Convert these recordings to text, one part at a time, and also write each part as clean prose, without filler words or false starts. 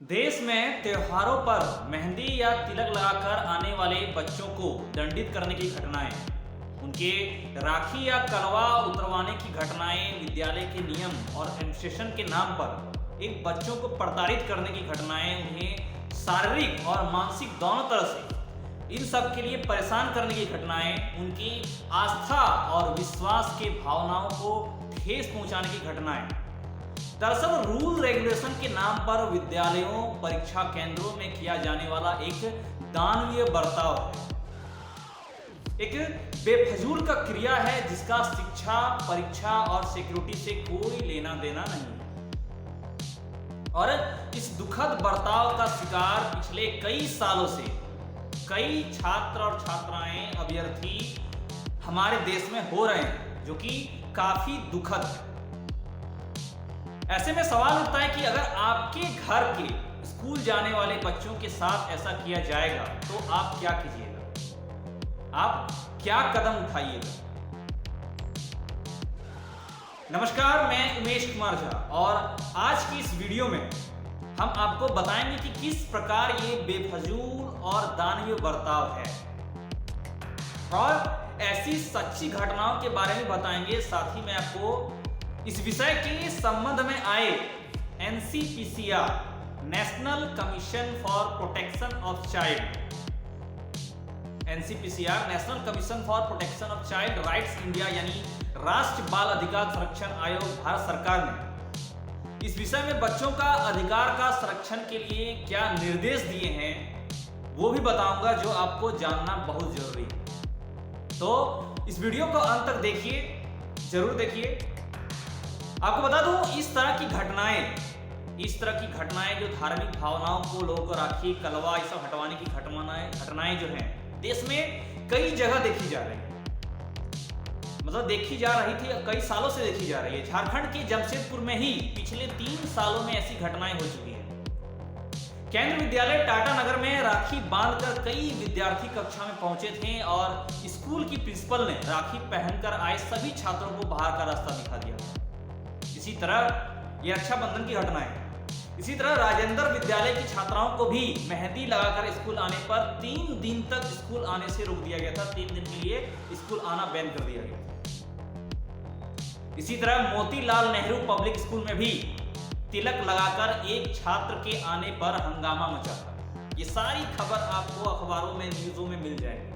देश में त्योहारों पर मेहंदी या तिलक लगाकर आने वाले बच्चों को दंडित करने की घटनाएं, उनके राखी या कलवा उतरवाने की घटनाएं, विद्यालय के नियम और अनुशासन के नाम पर एक बच्चों को प्रताड़ित करने की घटनाएं, उन्हें शारीरिक और मानसिक दोनों तरह से इन सब के लिए परेशान करने की घटनाएं, उनकी आस्था और विश्वास के भावनाओं को ठेस पहुंचाने की घटनाएं दरअसल रूल रेगुलेशन के नाम पर विद्यालयों, परीक्षा केंद्रों में किया जाने वाला एक दानवीय बर्ताव है। एक बेफजूल का क्रिया है जिसका शिक्षा, परीक्षा और सिक्योरिटी से कोई लेना देना नहीं। और इस दुखद बर्ताव का शिकार पिछले कई सालों से कई छात्र और छात्राएं, अभ्यर्थी हमारे देश में हो रहे हैं, जो कि काफी दुखद है। ऐसे में सवाल उठता है कि अगर आपके घर के स्कूल जाने वाले बच्चों के साथ ऐसा किया जाएगा तो आप क्या कीजिएगा, आप क्या कदम उठाइएगा। नमस्कार, मैं उमेश कुमार झा और आज की इस वीडियो में हम आपको बताएंगे कि किस प्रकार ये बेफजूल और दानवीय बर्ताव है और ऐसी सच्ची घटनाओं के बारे में बताएंगे। साथ ही मैं आपको इस विषय के संबंध में आए NCPCR, national commission for protection of child, NCPCR, national commission for protection of child rights India, यानी राष्ट्रीय बाल अधिकार संरक्षण आयोग भारत सरकार ने इस विषय में बच्चों का अधिकार का संरक्षण के लिए क्या निर्देश दिए हैं, वो भी बताऊंगा, जो आपको जानना बहुत जरूरी है। तो इस वीडियो को अंत तक देखिए, जरूर देखिए। आपको बता दूं, इस तरह की घटनाएं जो धार्मिक भावनाओं को, लोगों को राखी, कलवा, ये सब हटवाने की घटनाएं जो हैं देश में कई जगह देखी जा रही है। मतलब देखी जा रही थी, कई सालों से देखी जा रही है। झारखंड के जमशेदपुर में ही पिछले 3 सालों में ऐसी घटनाएं हो चुकी हैं। केंद्रीय विद्यालय टाटानगर में राखी बांधकर कई विद्यार्थी कक्षा में पहुंचे थे और स्कूल की प्रिंसिपल ने राखी पहनकर आए सभी छात्रों को बाहर का रास्ता दिखा दिया। इसी तरह ये रक्षाबंधन की घटना है। इसी तरह राजेंद्र विद्यालय की छात्राओं को भी मेहंदी लगाकर स्कूल आने पर 3 दिन तक स्कूल आने से रोक दिया गया था। 3 दिन के लिए स्कूल आना बैन कर दिया गया। इसी तरह मोतीलाल नेहरू पब्लिक स्कूल में भी तिलक लगाकर एक छात्र के आने पर हंगामा मचा था। ये सारी खबर आपको अखबारों में, न्यूज़ों में मिल जाएगी।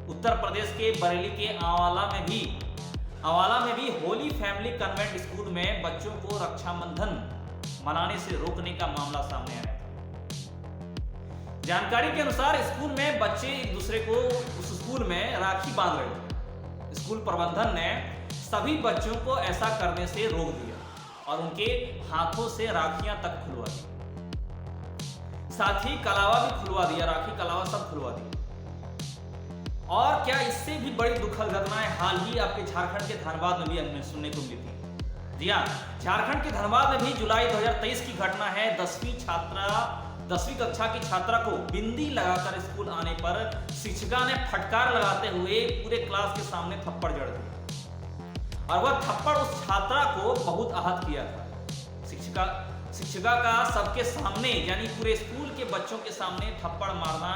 उत्तर प्रदेश के बरेली के आंवला में भी होली फैमिली कन्वेंट स्कूल में बच्चों को रक्षाबंधन मनाने से रोकने का मामला सामने आया था। जानकारी के अनुसार स्कूल में बच्चे एक दूसरे को उस स्कूल में राखी बांध रहे थे। स्कूल प्रबंधन ने सभी बच्चों को ऐसा करने से रोक दिया और उनके हाथों से राखियां तक खुलवा दी। साथ ही कलावा भी खुलवा दिया, राखी कलावा सब खुलवा दिया। और क्या इससे भी बड़ी दुखद घटनाएं हाल ही आपके झारखंड के धनबाद में भी हमें सुनने को मिली थी। जी हाँ, झारखंड के धनबाद में भी जुलाई 2023 की घटना है। 10वीं कक्षा की छात्रा को बिंदी लगाकर स्कूल आने पर शिक्षिका ने फटकार लगाते हुए पूरे क्लास के सामने थप्पड़ जड़ दिया और वह थप्पड़ उस छात्रा को बहुत आहत किया था। शिक्षिका का सबके सामने, यानी पूरे स्कूल के बच्चों के सामने थप्पड़ मारना,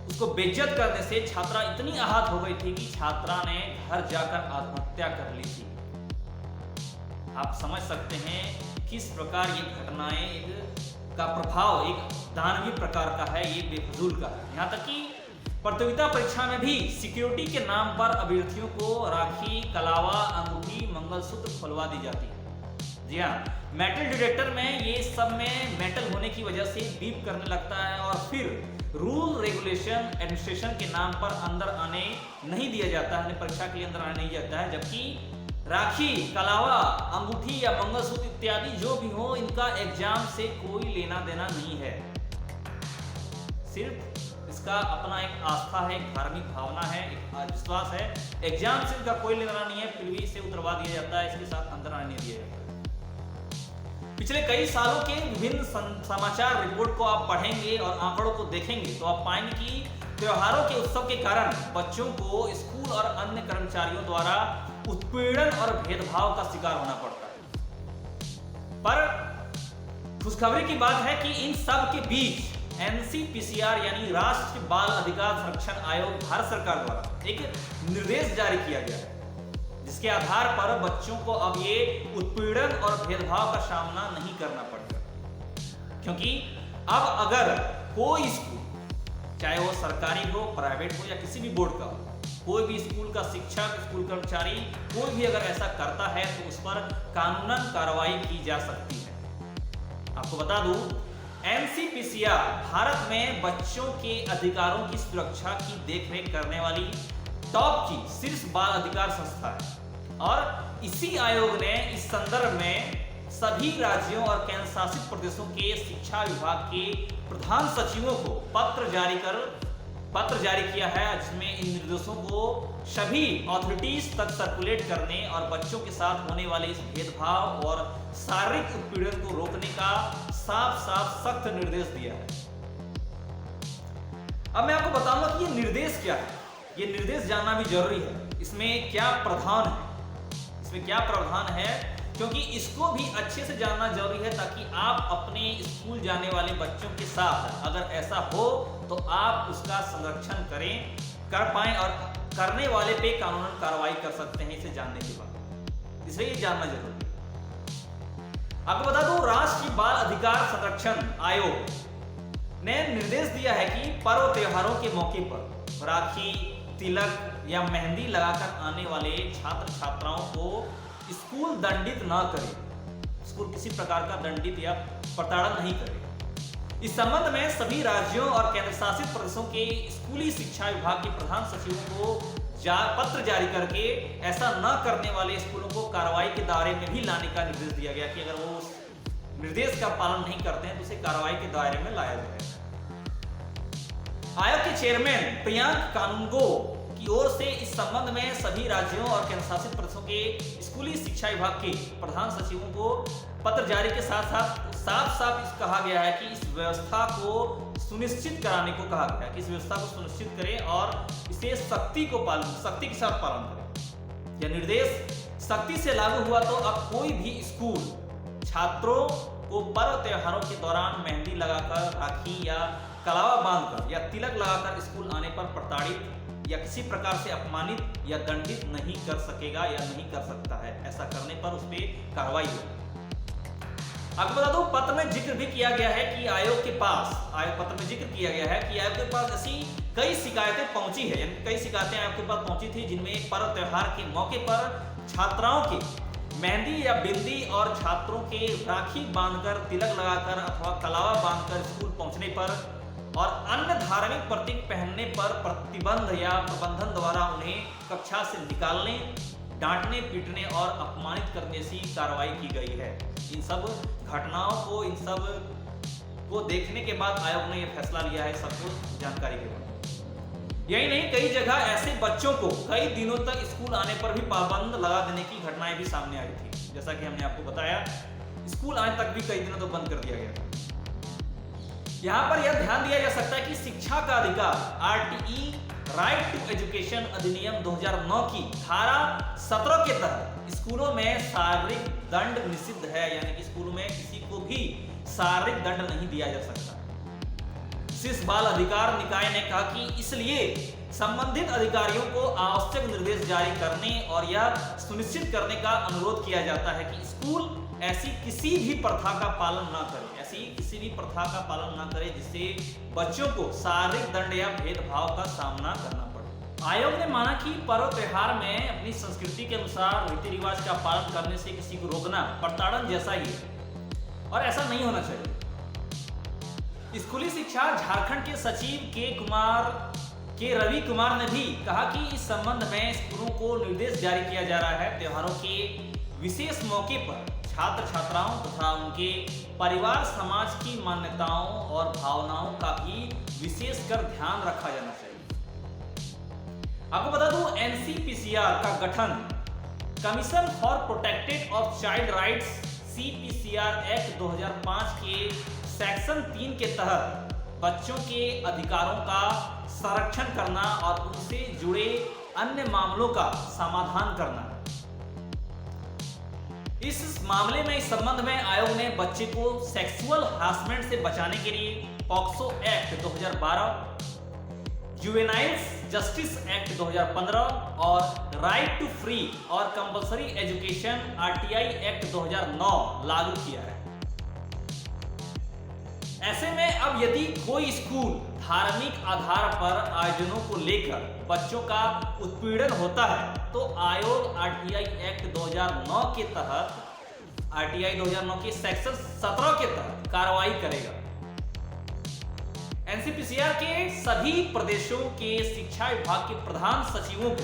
उसको बेइज्जत करने से छात्रा इतनी आहत हो गई थी कि छात्रा ने घर जाकर आत्महत्या कर ली थी। आप समझ सकते हैं किस प्रकार ये घटनाएं का प्रभाव एक दानवीय प्रकार का है, ये बेफजूल का है। यहाँ तक कि प्रतियोगिता परीक्षा में भी सिक्योरिटी के नाम पर अभ्यर्थियों को राखी, कलावा, अंगूठी, मंगलसूत्र खुलवा दी जाती है। जी हाँ, मेटल डिटेक्टर में ये सब में मेटल होने की वजह से बीप करने लगता है और फिर रूल रेगुलेशन एडमिनिस्ट्रेशन के नाम पर अंदर आने नहीं दिया जाता है, परीक्षा के लिए अंदर आने नहीं जाता है। जबकि राखी, कलावा, अंगूठी या मंगलसूत्र इत्यादि जो भी हो, इनका एग्जाम से कोई लेना देना नहीं है। सिर्फ इसका अपना एक आस्था है, एक धार्मिक भावना है, एक विश्वास है। एग्जाम से इनका कोई लेना नहीं है, फिर भी इसे उतरवा दिया जाता है, इसके साथ अंदर आने नहीं दिया जाता है। पिछले कई सालों के विभिन्न समाचार रिपोर्ट को आप पढ़ेंगे और आंकड़ों को देखेंगे तो आप पाएंगे कि त्योहारों के उत्सव के कारण बच्चों को स्कूल और अन्य कर्मचारियों द्वारा उत्पीड़न और भेदभाव का शिकार होना पड़ता है। पर खुशखबरी की बात है कि इन सब के बीच एनसीपीसीआर यानी राष्ट्रीय बाल अधिकार संरक्षण आयोग भारत सरकार द्वारा एक निर्देश जारी किया गया है, जिसके आधार पर बच्चों को अब ये उत्पीड़न और भेदभाव का सामना नहीं करना पड़ेगा। क्योंकि अब अगर कोई स्कूल, चाहे वो सरकारी हो, प्राइवेट हो या किसी भी बोर्ड का हो, कोई भी स्कूल का शिक्षक, स्कूल कर्मचारी कोई भी अगर ऐसा करता है तो उस पर कानूनन कार्रवाई की जा सकती है। आपको बता दूं, एनसीपीसीआर भारत में बच्चों के अधिकारों की सुरक्षा की देखरेख करने वाली टॉप की शीर्ष बाल अधिकार संस्था है और इसी आयोग ने इस संदर्भ में सभी राज्यों और केंद्र शासित प्रदेशों के शिक्षा विभाग के प्रधान सचिवों को पत्र जारी किया है, जिसमें इन निर्देशों को सभी अथॉरिटीज तक सर्कुलेट करने और बच्चों के साथ होने वाले इस भेदभाव और शारीरिक उत्पीड़न को रोकने का साफ सख्त निर्देश दिया है। अब मैं आपको बताऊंगा कि ये निर्देश क्या है। ये निर्देश जानना भी जरूरी है। इसमें क्या प्रावधान है, क्योंकि इसको भी अच्छे से जानना जरूरी है ताकि आप अपने स्कूल जाने वाले बच्चों के साथ अगर ऐसा हो तो आप उसका संरक्षण कर पाएं और करने वाले पे कानूनन कार्रवाई कर सकते हैं इसे जानने के बाद। इसलिए ये जानना जरूरी है। आपको बता दूं, राष्ट्रीय बाल अधिकार संरक्षण आयोग ने निर्देश दिया है कि पर्व त्योहारों के मौके पर राखी, तिलक या मेहंदी लगाकर आने वाले छात्र छात्राओं को स्कूल दंडित न करे। स्कूल किसी प्रकार का दंडित या प्रताड़न नहीं करे। इस संबंध में सभी राज्यों और केंद्र शासित प्रदेशों के स्कूली शिक्षा विभाग के प्रधान सचिवों को पत्र जारी करके ऐसा न करने वाले स्कूलों को कार्रवाई के दायरे में भी लाने का निर्देश दिया गया कि अगर वो उस निर्देश का पालन नहीं करते हैं तो उसे कार्रवाई के दायरे में लाया जाएगा। आयोग के चेयरमैन प्रियांक कानूनगो की ओर से इस संबंध में सभी राज्यों और केंद्र शासित प्रदेशों के स्कूली शिक्षा विभाग के प्रधान सचिवों को पत्र जारी के साथ साफ कहा गया है कि इस व्यवस्था को सुनिश्चित कराने को कहा गया है कि इस व्यवस्था को सुनिश्चित करें और इसे सख्ती के साथ पालन करें। यह निर्देश सख्ती से लागू हुआ तो अब कोई भी स्कूल छात्रों को पर्व त्योहारों के दौरान मेहंदी लगाकर, राखी या कलावा बांधकर या तिलक लगाकर स्कूल आने पर प्रताड़ित या किसी प्रकार से अपमानित या दंडित नहीं कर सकेगा या नहीं कर सकता है। ऐसा करने पर उस पर कार्रवाई होगी। आपको बता दूं, पत्र में जिक्र भी किया गया है कि आयोग के पास ऐसी कई शिकायतें पहुंची है, यानी कई शिकायतें आयोग के पास पहुंची थी जिनमें पर्व त्योहार के मौके पर छात्राओं की मेहंदी या बिंदी और छात्रों के राखी बांधकर, तिलक लगाकर अथवा कलावा बांधकर स्कूल पहुंचने पर और अन्य धार्मिक प्रतीक पहनने पर प्रतिबंध या प्रबंधन द्वारा उन्हें कक्षा से निकालने, डांटने, पीटने और अपमानित करने जैसी कार्रवाई की गई है। इन सब घटनाओं को देखने के बाद आयोग ने यह फैसला लिया है, सबको जानकारी के बाद। यही नहीं, कई जगह ऐसे बच्चों को कई दिनों तक स्कूल आने पर भी पाबंद लगा देने की घटनाएं भी सामने आई थी। जैसा कि हमने आपको बताया, स्कूल आने तक भी कई दिनों तक बंद कर दिया गया था। यहाँ पर यह ध्यान दिया जा सकता है कि शिक्षा का अधिकार आरटीई राइट टू एजुकेशन अधिनियम 2009 की धारा 17 के तहत स्कूलों में शारीरिक दंड निषिद्ध है, यानी कि स्कूलों में किसी को भी शारीरिक दंड नहीं दिया जा सकता। शीर्ष बाल अधिकार निकाय ने कहा कि इसलिए संबंधित अधिकारियों को आवश्यक निर्देश जारी करने और यह सुनिश्चित करने का अनुरोध किया जाता है कि स्कूल ऐसी किसी भी प्रथा का पालन न करे जिससे बच्चों को शारीरिक दंड या भेदभाव का सामना करना पड़े। आयोग ने माना कि पर्व त्योहार में अपनी संस्कृति के अनुसार रीति रिवाज का पालन करने से किसी को रोकना प्रताड़न जैसा ही है और ऐसा नहीं होना चाहिए। स्कूली शिक्षा झारखंड के सचिव के रवि कुमार ने भी कहा कि इस संबंध में स्कूलों को निर्देश जारी किया जा रहा है। त्योहारों के विशेष मौके पर छात्र छात्राओं तथा उनके परिवार समाज की मान्यताओं और भावनाओं का भी विशेषकर ध्यान रखा जाना चाहिए। आपको बता दूं, एनसीपीसीआर का गठन commission for protected of child rights CPCR act 2005 के सेक्शन 3 के तहत बच्चों के अधिकारों का संरक्षण करना और उनसे जुड़े अन्य मामलों का समाधान करना। इस मामले में, इस संबंध में आयोग ने बच्चे को सेक्सुअल हरासमेंट से बचाने के लिए POCSO act 2012, juveniles justice act 2015 और राइट टू फ्री और कंपल्सरी एजुकेशन आरटीआई एक्ट 2009 लागू किया है। ऐसे में अब यदि कोई स्कूल धार्मिक आधार पर आयोजनों को लेकर बच्चों का उत्पीड़न होता है तो आयोग आरटीआई एक्ट 2009 के तहत, आरटीआई 2009 के सेक्शन 17 के तहत कार्रवाई करेगा। एनसीपीसीआर के सभी प्रदेशों के शिक्षा विभाग के प्रधान सचिवों को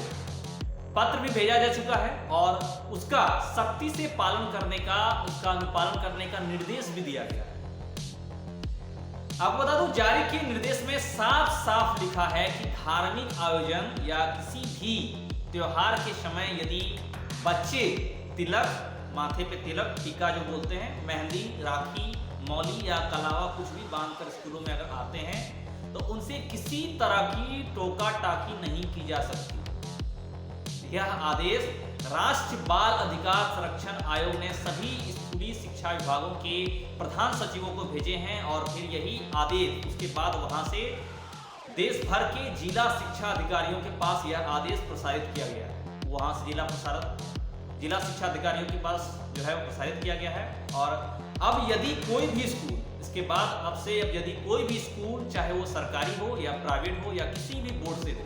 पत्र भी भेजा जा चुका है और उसका सख्ती से पालन करने का, उसका अनुपालन करने का निर्देश भी दिया गया है। आपको बता दूं, जारी किए निर्देश में साफ साफ लिखा है कि धार्मिक आयोजन या किसी भी त्योहार के समय यदि बच्चे तिलक, माथे पे तिलक, टीका जो बोलते हैं, मेहंदी, राखी, मौली या कलावा कुछ भी बांधकर स्कूलों में अगर आते हैं तो उनसे किसी तरह की टोका टाकी नहीं की जा सकती। यह आदेश राष्ट्रीय बाल अधिकार संरक्षण आयोग ने सभी स्कूली शिक्षा विभागों के प्रधान सचिवों को भेजे हैं और फिर यही आदेश उसके बाद वहां से देश भर के जिला शिक्षा अधिकारियों के पास यह आदेश प्रसारित किया गया है। वहां से जिला शिक्षा अधिकारियों के पास जो है वो प्रसारित किया गया है। और अब यदि कोई भी स्कूल, इसके बाद अब से अब यदि कोई भी स्कूल, चाहे वो सरकारी हो या प्राइवेट हो या किसी भी बोर्ड से हो,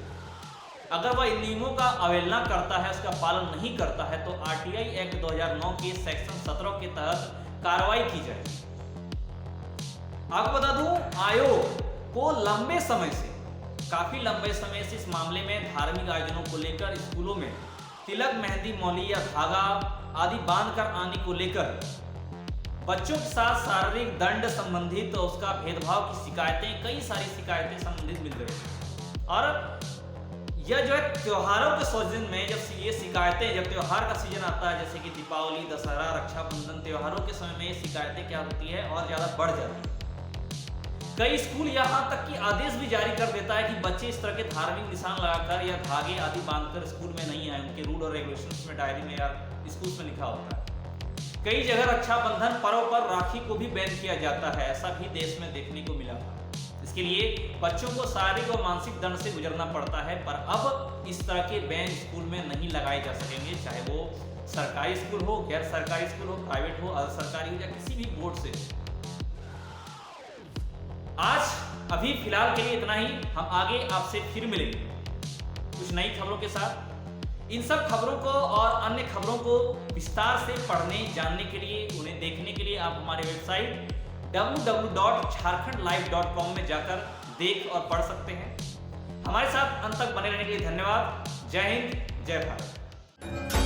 अगर वह इन नियमों का अवहेलना करता है, उसका पालन नहीं करता है तो आरटीआई एक्ट 2009 के सेक्शन 17 के तहत कार्रवाई की जाएगी। आपको बता दूं, आयोग को काफी लंबे समय से इस मामले में धार्मिक आयोजनों को लेकर स्कूलों में तिलक, मेहंदी, मौली या धागा आदि बांधकर आने को लेकर बच्चों के साथ शारीरिक दंड संबंधित तो उसका भेदभाव की शिकायतें, कई सारी शिकायतें संबंधित मिल रही हैं। और यह जो है त्योहारों के सीजन में, जब ये शिकायतें, जब त्योहार का सीजन आता है जैसे कि दीपावली, दशहरा, रक्षाबंधन, त्योहारों के समय में ये शिकायतें क्या होती है और ज्यादा बढ़ जाती है। कई स्कूल यहाँ तक कि आदेश भी जारी कर देता है कि बच्चे इस तरह के धार्मिक निशान लगाकर या धागे आदि बांधकर स्कूल में नहीं आए। उनके रूल और रेगुलेशंस में, डायरी में या स्कूल में लिखा होता है। कई जगह रक्षाबंधन पर्व पर राखी को भी बैन किया जाता है, ऐसा भी देश में देखने को मिला था। इसके लिए बच्चों को शारीरिक और मानसिक दंड से गुजरना पड़ता है। पर अब इस तरह के बैन स्कूल में नहीं लगाए जा सकेंगे, चाहे वो सरकारी स्कूल हो, गैर सरकारी स्कूल हो, प्राइवेट हो, अर्ध सरकारी हो या किसी भी बोर्ड से हो। आज अभी फिलहाल के लिए इतना ही। हम आगे आपसे फिर मिलेंगे कुछ नई खबरों के साथ। इन सब खबरों को और अन्य खबरों को विस्तार से पढ़ने, जानने के लिए, उन्हें देखने के लिए आप हमारे वेबसाइट www.jharkhandlive.com में जाकर देख और पढ़ सकते हैं। हमारे साथ अंत तक बने रहने के लिए धन्यवाद। जय हिंद, जय भारत।